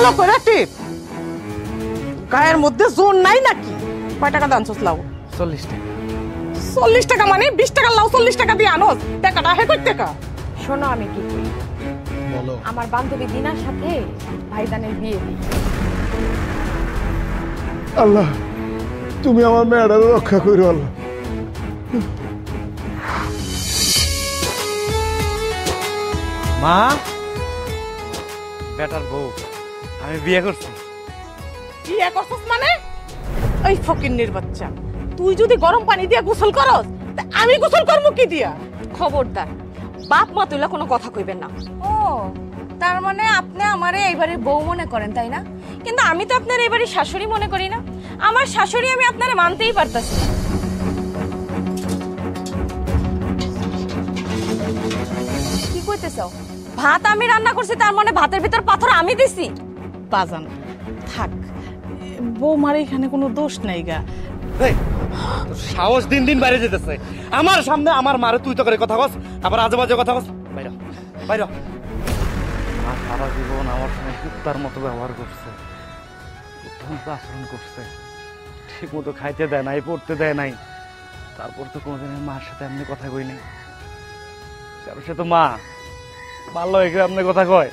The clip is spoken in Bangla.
ভালো করে টিপ। গায়ের মধ্যে জোর নাই নাকি? কয় টাকা দান লাউ? 40 টাকা। 40 টাকা মানে 20 টাকা লাউ 40 টাকা দিয়ে আনোস? টাকাটা হে কই টাকা? শোনো আমি কি করি, বলো। আমার বান্ধবী দিনার সাথে ভাইজানের বিয়ে দিই। আল্লাহ তুমি আমার মেয়েটার রক্ষা করো আল্লাহ। মা, বেটার বউ আমি বিয়ে করছি। বিয়ে করছস মানে? ওই ফকিন্নির বাচ্চা, তুই যদি গরম পানি দিয়ে গোসল করস তা আমি গোসল করব কি দিয়া? খবরদার, বাপ মা তুইলা কোনো কথা কইবেন না। ও, তার মানে আপনি আমারে এইবারে বউ মনে করেন তাই না? কিন্তু আমি তো আপনার এবারে শাশুড়ি মনে করি না। আমার শাশুড়ি আমি আপনারে মানতেই পারতাছি না। কি কইতেছো? ভাত আমি রান্না করছি তার মানে ভাতের ভিতর পাথর আমি দিছি? বাজান থাক, বৌমার এখানে কোনো দোষ নাই গা। এই, তোর সাহস দিন দিন বাইরে যেতেছে। আমার সামনে আমার মারে তুই তো করে কথা কস, আবার আজে বাজে কথা কস। বাইরে বাইরে। মা সারা জীবন আমার সঙ্গে কুত্তার মতো ব্যবহার করছে, কুত্তার মতো আচরণ করছে, ঠিক মতো খাইতে দেয় নাই, পড়তে দেয় নাই। তারপর তো কোনোদিন মার সাথে এমনি কথা কই নাই। কারণ সে তো মা, ভালো হয়ে এমনি কথা কয়।